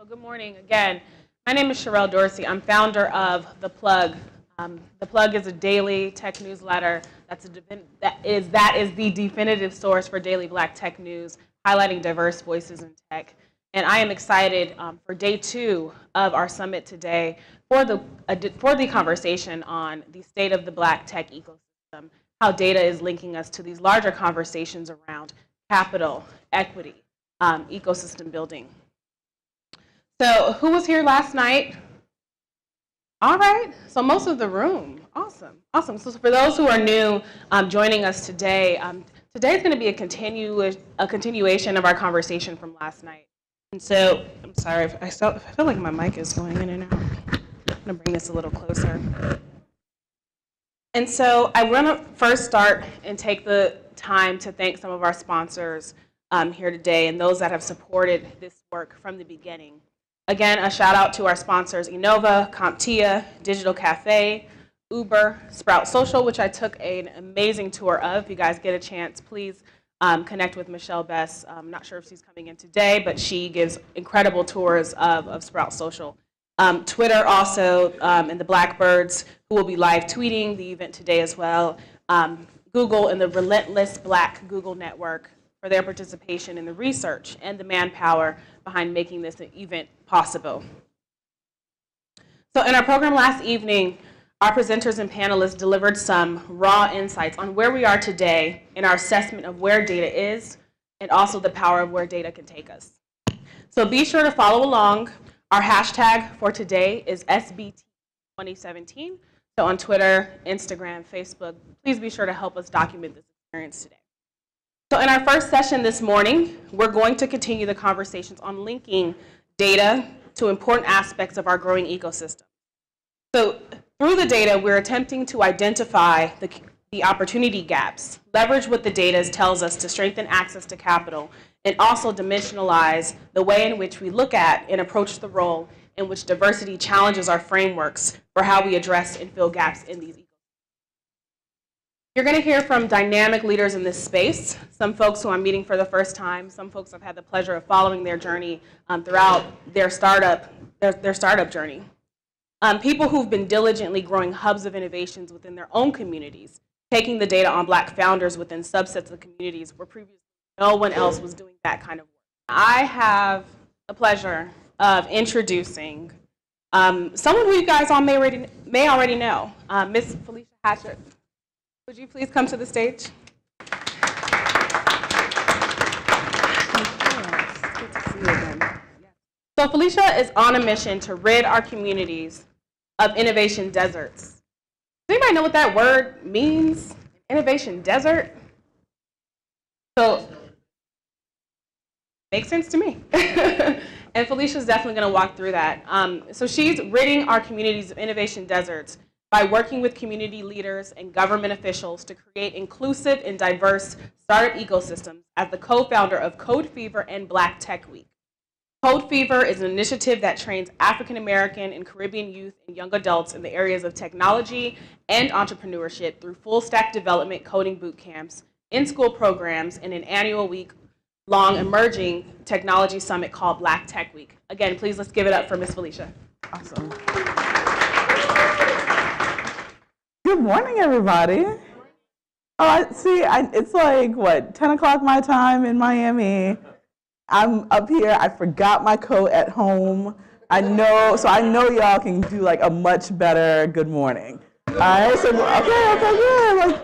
So good morning again. My name is Sherelle Dorsey. I'm founder of The Plug. The Plug is a daily tech newsletter that is the definitive source for daily Black tech news, highlighting diverse voices in tech. And I am excited for day 2 of our summit today for the conversation on the state of the Black tech ecosystem, how data is linking us to these larger conversations around capital, equity, ecosystem building. So who was here last night? All right, so most of the room. Awesome, awesome. So for those who are new joining us today, today is going to be a continuation of our conversation from last night. And so, I'm sorry, I feel like my mic is going in and out. I'm going to bring this a little closer. And so I want to first start and take the time to thank some of our sponsors here today and those that have supported this work from the beginning. Again, a shout out to our sponsors, Innova, CompTIA, Digital Cafe, Uber, Sprout Social, which I took an amazing tour of. If you guys get a chance, please connect with Michelle Bess. I'm not sure if she's coming in today, but she gives incredible tours of Sprout Social. Twitter also, and the Blackbirds, who will be live tweeting the event today as well. Google and the Relentless Black Google Network for their participation in the research and the manpower behind making this event possible. So in our program last evening, our presenters and panelists delivered some raw insights on where we are today in our assessment of where data is and also the power of where data can take us. So be sure to follow along. Our hashtag for today is SBT2017. So on Twitter, Instagram, Facebook, please be sure to help us document this experience today. So in our first session this morning, we're going to continue the conversations on linking data to important aspects of our growing ecosystem. So through the data, we're attempting to identify the opportunity gaps, leverage what the data tells us to strengthen access to capital, and also dimensionalize the way in which we look at and approach the role in which diversity challenges our frameworks for how we address and fill gaps in these ecosystems. You're going to hear from dynamic leaders in this space, some folks who I'm meeting for the first time, some folks I've had the pleasure of following their journey throughout their startup journey. People who've been diligently growing hubs of innovations within their own communities, taking the data on Black founders within subsets of communities where previously no one else was doing that kind of work. I have the pleasure of introducing someone who you guys all may already know, Miss FeliciaHatcher. Would you please come to the stage? Good to see you again. So Felicia is on a mission to rid our communities of innovation deserts. Does anybody know what that word means? Innovation desert? So, makes sense to me. And Felicia's definitely going to walk through that. So she's ridding our communities of innovation deserts by working with community leaders and government officials to create inclusive and diverse startup ecosystems as the co-founder of Code Fever and Black Tech Week. Code Fever is an initiative that trains African American and Caribbean youth and young adults in the areas of technology and entrepreneurship through full stack development coding boot camps, in-school programs, and an annual week-long emerging technology summit called Black Tech Week. Again, please let's give it up for Miss Felicia. Awesome. Good morning, everybody. Oh, it's like, what, 10 o'clock my time in Miami. I'm up here. I forgot my coat at home. I know y'all can do like a much better good morning. All right, so, okay, good. Like,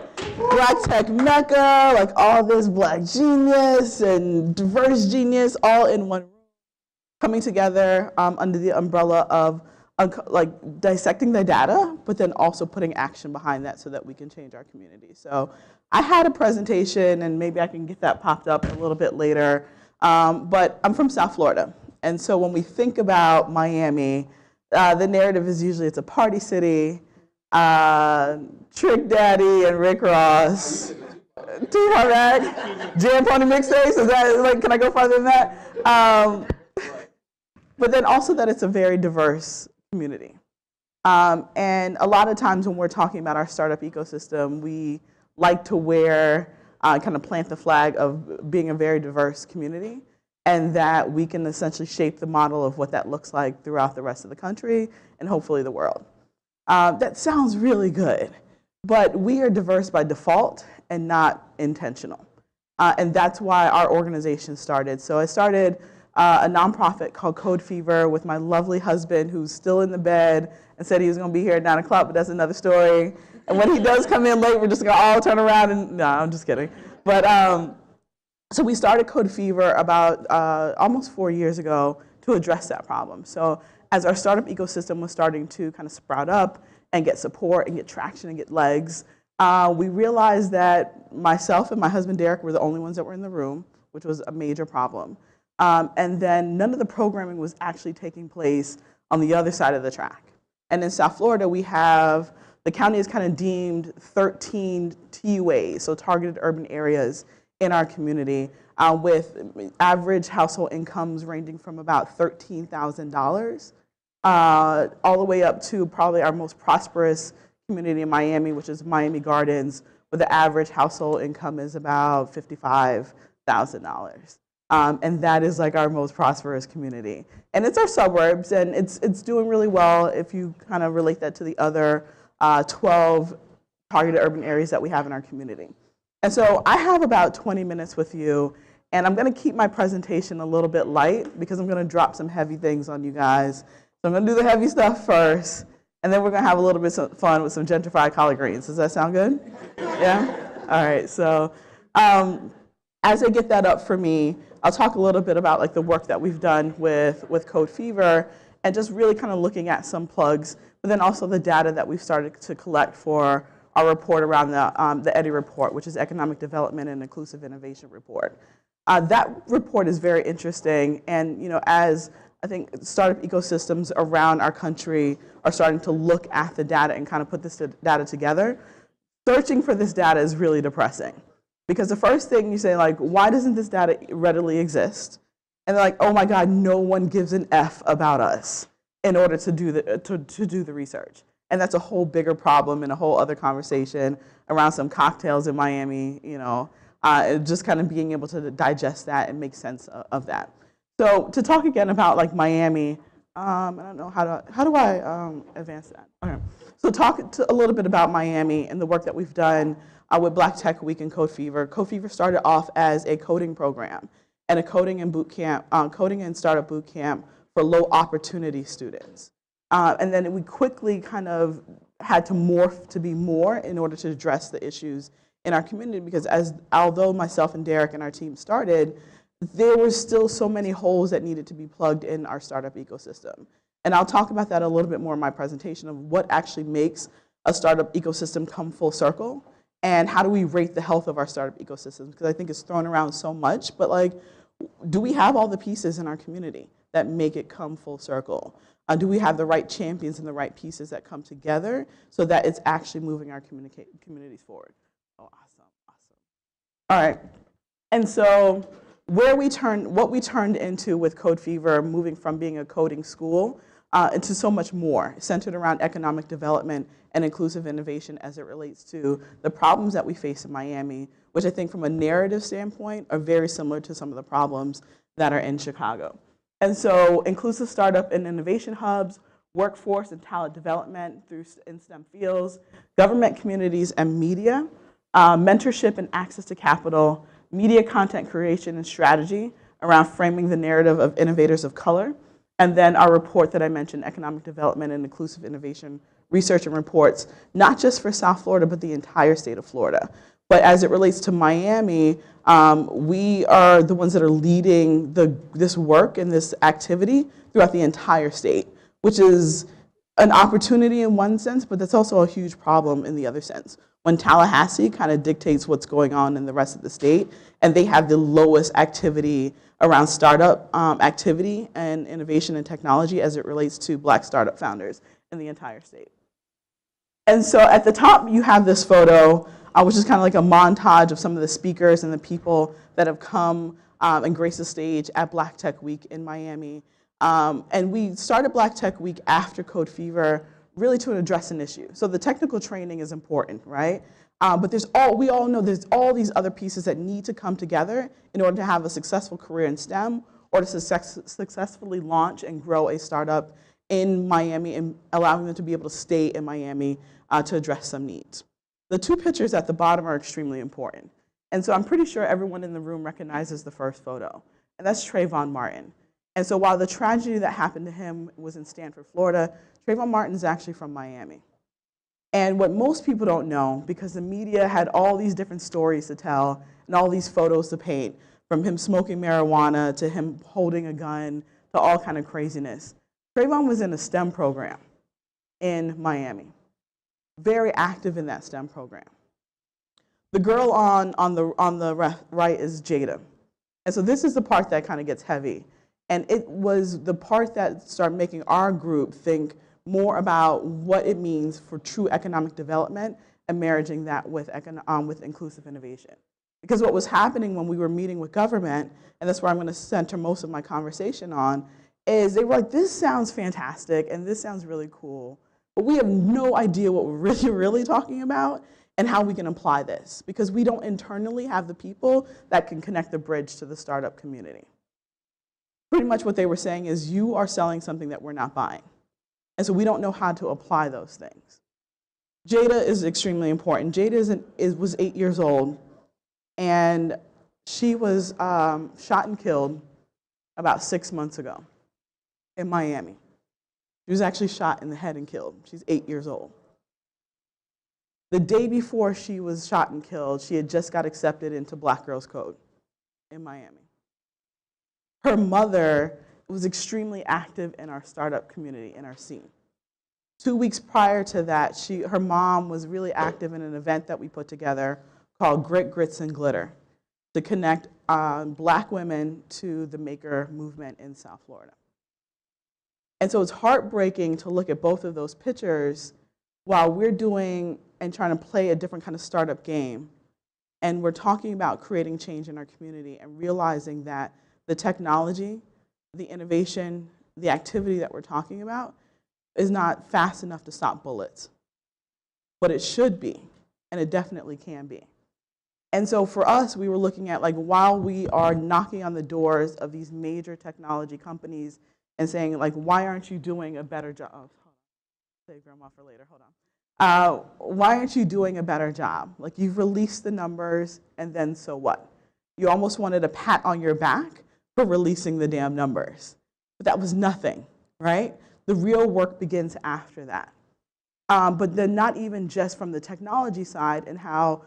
Black Tech Mecca, like all this Black genius and diverse genius all in one room, coming together under the umbrella of like dissecting the data, but then also putting action behind that so that we can change our community. So I had a presentation, and maybe I can get that popped up a little bit later, but I'm from South Florida. And so when we think about Miami, the narrative is usually it's a party city, Trick Daddy and Rick Ross, T-Hard, Jam Pony mixtapes, is that, like, can I go farther than that? But then also that it's a very diverse community. And a lot of times when we're talking about our startup ecosystem, we like to kind of plant the flag of being a very diverse community. and that we can essentially shape the model of what that looks like throughout the rest of the country and hopefully the world. That sounds really good, but we are diverse by default and not intentional. And that's why our organization started. So I started a nonprofit called Code Fever with my lovely husband, who's still in the bed and said he was going to be here at 9 o'clock, but that's another story. And when he does come in late, we're just going to all turn around and, no, I'm just kidding. But so we started Code Fever about almost 4 years ago to address that problem. So as our startup ecosystem was starting to kind of sprout up and get support and get traction and get legs, we realized that myself and my husband Derek were the only ones that were in the room, which was a major problem. And then none of the programming was actually taking place on the other side of the track. And in South Florida, we have, the county has kind of deemed 13 TUAs, so targeted urban areas, in our community, with average household incomes ranging from about $13,000 all the way up to probably our most prosperous community in Miami, which is Miami Gardens, where the average household income is about $55,000. And that is like our most prosperous community. And it's our suburbs, and it's doing really well if you kind of relate that to the other 12 targeted urban areas that we have in our community. And so I have about 20 minutes with you, and I'm going to keep my presentation a little bit light because I'm going to drop some heavy things on you guys. So I'm going to do the heavy stuff first, and then we're going to have a little bit of fun with some gentrified collard greens. Does that sound good? Yeah? All right. So as I get that up for me, I'll talk a little bit about like the work that we've done with Code Fever and just really kind of looking at some plugs, but then also the data that we've started to collect for our report around the EDI report, which is Economic Development and Inclusive Innovation Report. That report is very interesting, and as I think startup ecosystems around our country are starting to look at the data and kind of put this data together, searching for this data is really depressing. Because the first thing you say, like, why doesn't this data readily exist? And they're like, oh my God, no one gives an F about us in order to do the research. And that's a whole bigger problem and a whole other conversation around some cocktails in Miami, just kind of being able to digest that and make sense of that. So to talk again about like Miami, I don't know how do I advance that? Okay. So talk a little bit about Miami and the work that we've done with Black Tech Week and Code Fever. Code Fever started off as a coding program and a coding and startup boot camp for low opportunity students. And then we quickly kind of had to morph to be more in order to address the issues in our community, because although myself and Derek and our team started, there were still so many holes that needed to be plugged in our startup ecosystem. And I'll talk about that a little bit more in my presentation of what actually makes a startup ecosystem come full circle and how do we rate the health of our startup ecosystems, because I think it's thrown around so much, but like, do we have all the pieces in our community that make it come full circle? Do we have the right champions and the right pieces that come together so that it's actually moving our communities forward? Oh, awesome. All right. And so what we turned into with Code Fever, moving from being a coding school into so much more, centered around economic development and inclusive innovation as it relates to the problems that we face in Miami, which I think from a narrative standpoint are very similar to some of the problems that are in Chicago. And so inclusive startup and innovation hubs, workforce and talent development in STEM fields, government, communities, and media, mentorship and access to capital, media content creation and strategy around framing the narrative of innovators of color, and then our report that I mentioned, Economic Development and Inclusive Innovation Research and Reports, not just for South Florida, but the entire state of Florida. But as it relates to Miami, we are the ones that are leading this work and this activity throughout the entire state, which is an opportunity in one sense, but that's also a huge problem in the other sense. When Tallahassee kind of dictates what's going on in the rest of the state, and they have the lowest activity around startup activity and innovation and technology as it relates to Black startup founders in the entire state. And so at the top, you have this photo, which is kind of like a montage of some of the speakers and the people that have come and graced the stage at Black Tech Week in Miami. And we started Black Tech Week after Code Fever, really to address an issue. So the technical training is important, right? But we all know there's all these other pieces that need to come together in order to have a successful career in STEM or to successfully launch and grow a startup in Miami and allowing them to be able to stay in Miami to address some needs. The two pictures at the bottom are extremely important. And so I'm pretty sure everyone in the room recognizes the first photo, and that's Trayvon Martin. And so while the tragedy that happened to him was in Stanford, Florida, Trayvon Martin is actually from Miami. And what most people don't know, because the media had all these different stories to tell and all these photos to paint, from him smoking marijuana to him holding a gun to all kind of craziness, Trayvon was in a STEM program in Miami, very active in that STEM program. The girl on the right is Jada. And so this is the part that kind of gets heavy. And it was the part that started making our group think more about what it means for true economic development and marrying that with inclusive innovation. Because what was happening when we were meeting with government, and that's where I'm going to center most of my conversation on, is they were like, this sounds fantastic and this sounds really cool, but we have no idea what we're really talking about and how we can apply this, because we don't internally have the people that can connect the bridge to the startup community. Pretty much what they were saying is, you are selling something that we're not buying. And so we don't know how to apply those things. Jada is extremely important. Jada was 8 years old, and she was shot and killed about 6 months ago in Miami. She was actually shot in the head and killed. She's 8 years old. The day before she was shot and killed, she had just got accepted into Black Girls Code in Miami. Her mother was extremely active in our startup community, in our scene. 2 weeks prior to that, her mom was really active in an event that we put together called Grit, Grits, and Glitter to connect Black women to the maker movement in South Florida. And so it's heartbreaking to look at both of those pictures while we're doing and trying to play a different kind of startup game. And we're talking about creating change in our community and realizing that the technology, the innovation, the activity that we're talking about is not fast enough to stop bullets. But it should be, and it definitely can be. And so for us, we were looking at, like, while we are knocking on the doors of these major technology companies and saying, like, why aren't you doing a better job? Oh, hold on. Save grandma for later, hold on. Why aren't you doing a better job? Like, you've released the numbers, and then so what? You almost wanted a pat on your back for releasing the damn numbers. But that was nothing, right? The real work begins after that. But then not even just from the technology side and how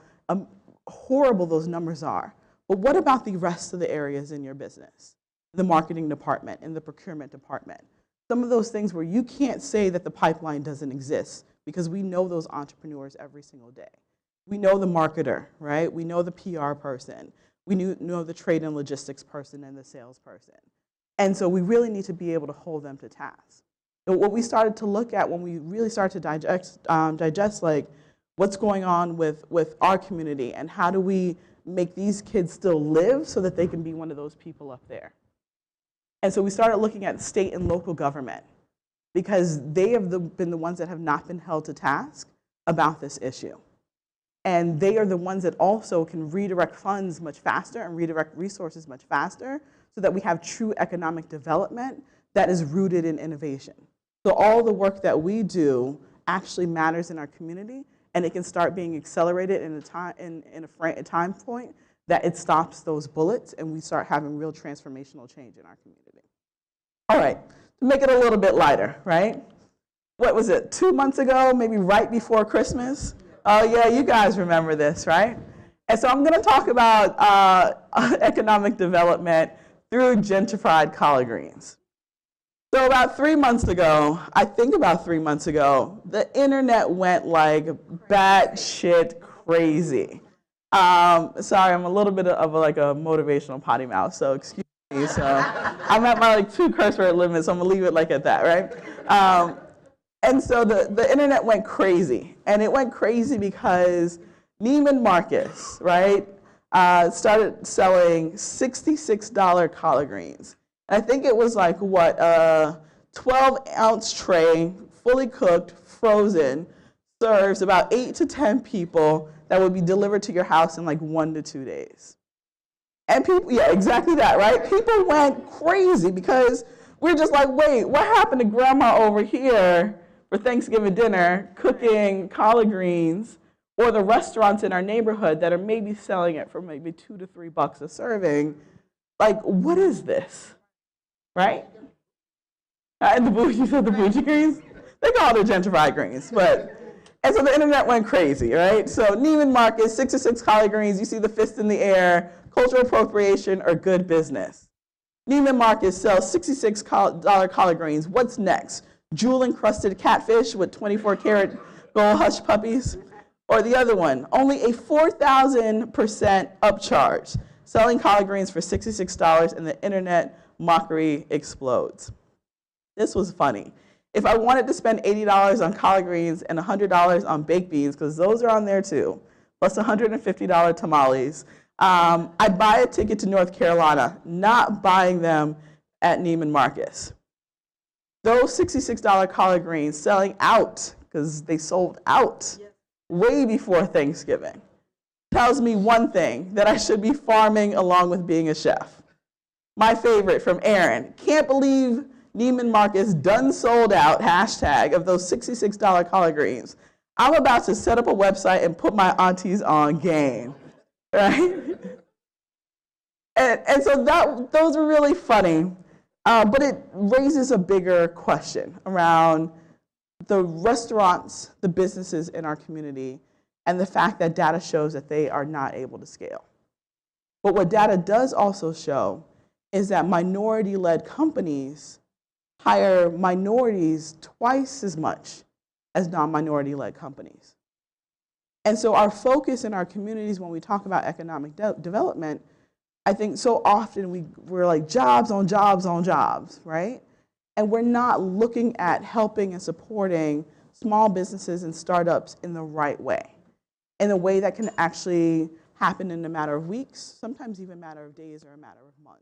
horrible those numbers are, but what about the rest of the areas in your business? The marketing department and the procurement department. Some of those things where you can't say that the pipeline doesn't exist, because we know those entrepreneurs every single day. We know the marketer, right? We know the PR person. We know the trade and logistics person and the sales person. And so we really need to be able to hold them to task. And what we started to look at when we really started to digest like, what's going on with our community and how do we make these kids still live so that they can be one of those people up there. And so we started looking at state and local government, because they have been the ones that have not been held to task about this issue. And they are the ones that also can redirect funds much faster and redirect resources much faster so that we have true economic development that is rooted in innovation. So all the work that we do actually matters in our community, and it can start being accelerated in a time point that it stops those bullets and we start having real transformational change in our community. All right, to make it a little bit lighter, right? What was it, 2 months ago, maybe right before Christmas? Oh yeah, you guys remember this, right? And so I'm gonna talk about economic development through gentrified collard greens. So about 3 months ago, the internet went like batshit crazy. Sorry, I'm a little bit of like a motivational potty mouth, so excuse me. So I'm at my like 2 curse word limit, so I'm gonna leave it like at that, right? And so the internet went crazy, and it went crazy because Neiman Marcus, right, started selling $66 collard greens. And I think it was like, what, a 12-ounce tray, fully cooked, frozen, serves about 8 to 10 people that would be delivered to your house in like 1 to 2 days. And people, yeah, exactly that, right? People went crazy because we're just like, wait, what happened to grandma over here for Thanksgiving dinner cooking collard greens, or the restaurants in our neighborhood that are maybe selling it for maybe $2 to $3 a serving? Like, what is this, right? And you said the bougie greens? They call it gentrified greens, but, and so the internet went crazy, right? So Neiman Marcus, 66 collard greens, you see the fist in the air, cultural appropriation or good business. Neiman Marcus sells $66 collard greens. What's next? Jewel-encrusted catfish with 24-karat gold hush puppies? Or the other one, only a 4,000% upcharge, selling collard greens for $66 and the internet mockery explodes. This was funny. If I wanted to spend $80 on collard greens and $100 on baked beans, because those are on there too, plus $150 tamales, I'd buy a ticket to North Carolina, not buying them at Neiman Marcus. Those $66 collard greens selling out, because they sold out way before Thanksgiving, tells me one thing, that I should be farming along with being a chef. My favorite from Aaron, can't believe Neiman Marcus done sold out, hashtag, of those $66 collard greens. I'm about to set up a website and put my aunties on game, right? And so those are really funny, but it raises a bigger question around the restaurants, the businesses in our community, and the fact that data shows that they are not able to scale. But what data does also show is that minority-led companies hire minorities twice as much as non-minority-led companies. And so our focus in our communities when we talk about economic development, I think so often we're like jobs on jobs on jobs, right? And we're not looking at helping and supporting small businesses and startups in the right way, in a way that can actually happen in a matter of weeks, sometimes even a matter of days or a matter of months.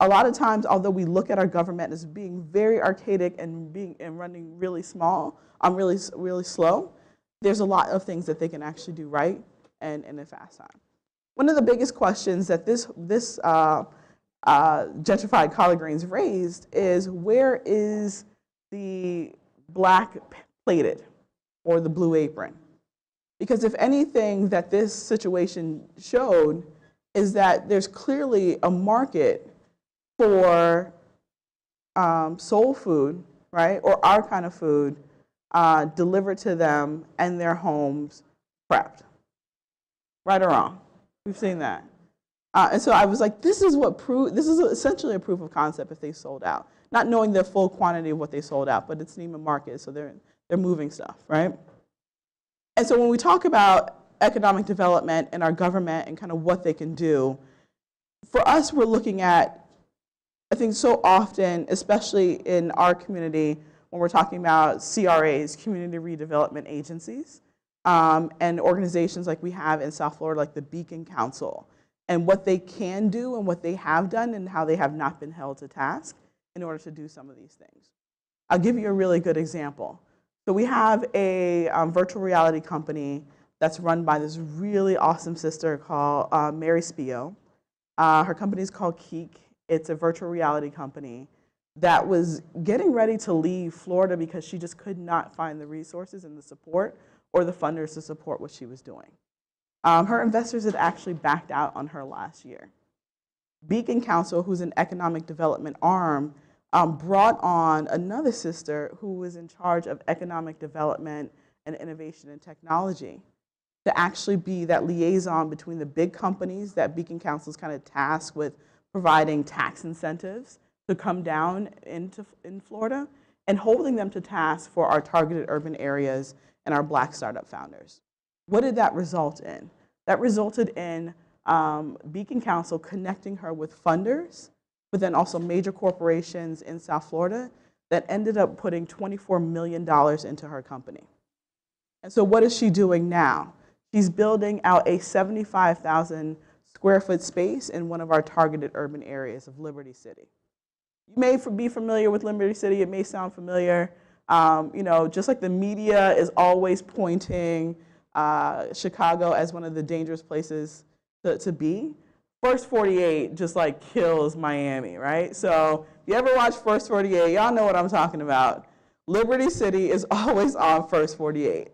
A lot of times, although we look at our government as being very archaic and running really small, really slow, there's a lot of things that they can actually do right and in a fast time. One of the biggest questions that this gentrified collard greens raised is, where is the black plated or the blue apron? Because if anything that this situation showed is that there's clearly a market for soul food, right, or our kind of food delivered to them and their homes prepped. Right or wrong? We've seen that. And so I was like, this is essentially a proof of concept if they sold out. Not knowing the full quantity of what they sold out, but it's Neiman Marcus, so they're moving stuff, right? And so when we talk about economic development and our government and kind of what they can do, for us, we're looking at, I think so often, especially in our community, when we're talking about CRAs, community redevelopment agencies, and organizations like we have in South Florida, like the Beacon Council, and what they can do and what they have done and how they have not been held to task in order to do some of these things. I'll give you a really good example. So we have a virtual reality company that's run by this really awesome sister called Mary Spio. Her company is called Keek. It's a virtual reality company that was getting ready to leave Florida because she just could not find the resources and the support or the funders to support what she was doing. Her investors had actually backed out on her last year. Beacon Council, who's an economic development arm, brought on another sister who was in charge of economic development and innovation and technology to actually be that liaison between the big companies that Beacon Council is kind of tasked with providing tax incentives to come down in Florida and holding them to task for our targeted urban areas and our Black startup founders. What did that result in? That resulted in Beacon Council connecting her with funders, but then also major corporations in South Florida that ended up putting $24 million into her company. And so what is she doing now? She's building out a 75,000 square foot space in one of our targeted urban areas of Liberty City. You may be familiar with Liberty City. It may sound familiar. Just like the media is always pointing Chicago as one of the dangerous places to be, First 48 just like kills Miami, right? So if you ever watch First 48, y'all know what I'm talking about. Liberty City is always on First 48.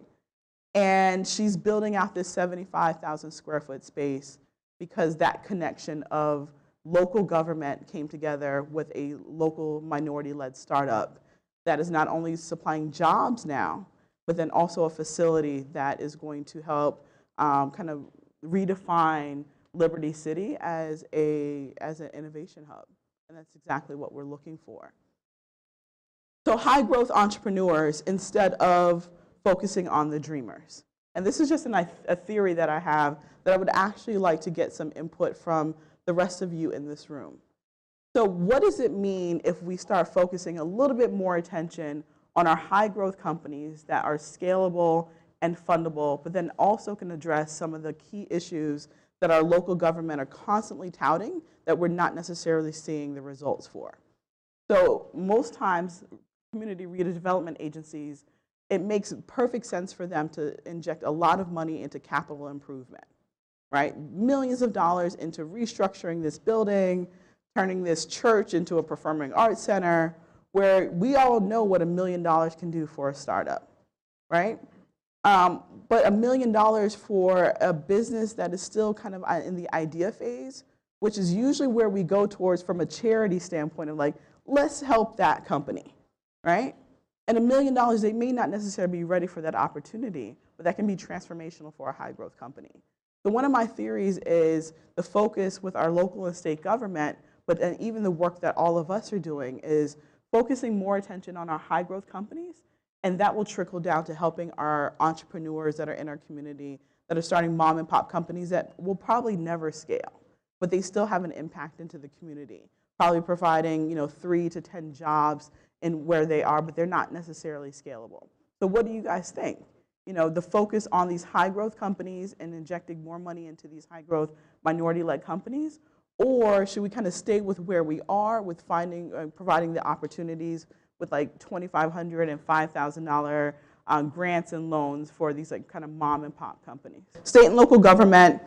And she's building out this 75,000 square foot space because that connection of local government came together with a local minority-led startup that is not only supplying jobs now, but then also a facility that is going to help kind of redefine Liberty City as an innovation hub. And that's exactly what we're looking for. So high growth entrepreneurs instead of focusing on the dreamers. And this is just a theory that I have that I would actually like to get some input from the rest of you in this room. So what does it mean if we start focusing a little bit more attention on our high growth companies that are scalable and fundable, but then also can address some of the key issues that our local government are constantly touting that we're not necessarily seeing the results for? So most times, community redevelopment agencies, it makes perfect sense for them to inject a lot of money into capital improvement, right? Millions of dollars into restructuring this building, turning this church into a performing arts center, where we all know what $1 million can do for a startup, right? But $1 million for a business that is still kind of in the idea phase, which is usually where we go towards from a charity standpoint of like, let's help that company, right? And $1 million, they may not necessarily be ready for that opportunity, but that can be transformational for a high growth company. So one of my theories is the focus with our local and state government, but then even the work that all of us are doing is focusing more attention on our high growth companies, and that will trickle down to helping our entrepreneurs that are in our community that are starting mom and pop companies that will probably never scale, but they still have an impact into the community, probably providing 3 to 10 jobs in where they are, but they're not necessarily scalable. So what do you guys think? The focus on these high growth companies and injecting more money into these high growth minority-led companies, or should we kind of stay with where we are with providing the opportunities with like $2,500 and $5,000 grants and loans for these like kind of mom and pop companies? State and local government,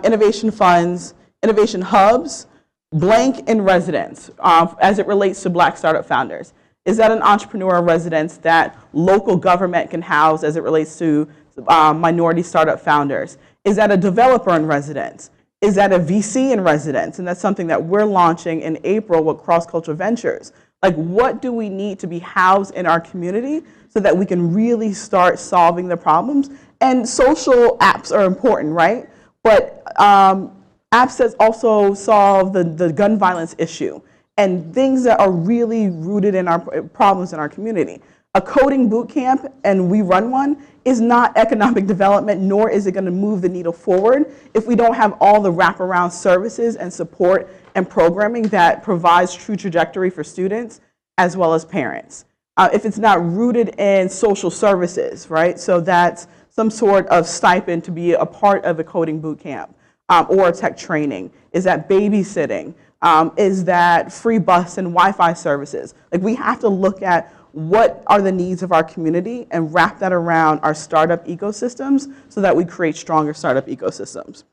innovation funds, innovation hubs, blank in residence as it relates to Black startup founders. Is that an entrepreneur residence that local government can house as it relates to minority startup founders? Is that a developer in residence? Is that a VC in residence? And that's something that we're launching in April with Cross Cultural Ventures. Like, what do we need to be housed in our community so that we can really start solving the problems? And social apps are important, right? But apps that also solve the gun violence issue and things that are really rooted in our problems in our community. A coding boot camp, and we run one, is not economic development, nor is it going to move the needle forward if we don't have all the wraparound services and support and programming that provides true trajectory for students as well as parents. If it's not rooted in social services, right? So that's some sort of stipend to be a part of a coding boot camp or tech training. Is that babysitting? Is that free bus and Wi-Fi services? Like, we have to look at what are the needs of our community and wrap that around our startup ecosystems so that we create stronger startup ecosystems.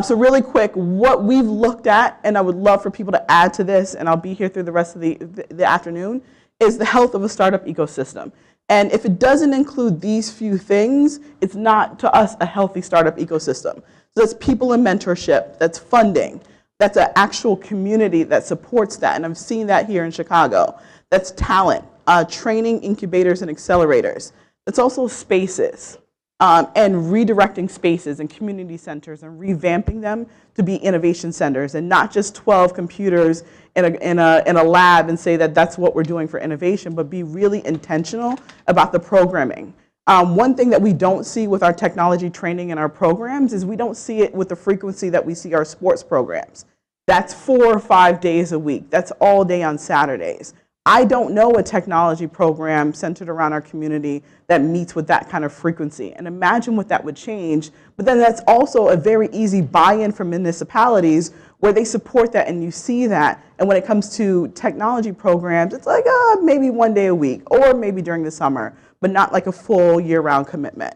So really quick, what we've looked at, and I would love for people to add to this, and I'll be here through the rest of the afternoon, is the health of a startup ecosystem. And if it doesn't include these few things, it's not, to us, a healthy startup ecosystem. So that's people and mentorship, that's funding, that's an actual community that supports that, and I've seen that here in Chicago. That's talent, training, incubators, and accelerators. That's also spaces, and redirecting spaces and community centers and revamping them to be innovation centers and not just 12 computers in a lab and say that that's what we're doing for innovation, but be really intentional about the programming. One thing that we don't see with our technology training and our programs is we don't see it with the frequency that we see our sports programs. That's 4 or 5 days a week. That's all day on Saturdays. I don't know a technology program centered around our community that meets with that kind of frequency. And imagine what that would change. But then that's also a very easy buy-in from municipalities where they support that and you see that. And when it comes to technology programs, it's like maybe 1 day a week or maybe during the summer, but not like a full year-round commitment.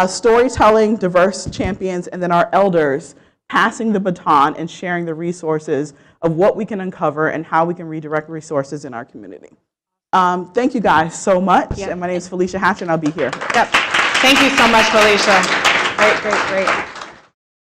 Storytelling, diverse champions, and then our elders passing the baton and sharing the resources of what we can uncover and how we can redirect resources in our community. Thank you guys so much. Yeah. And my name is FeliciaHatcher, and I'll be here. Yep. Thank you so much, Felicia. Great, great, great.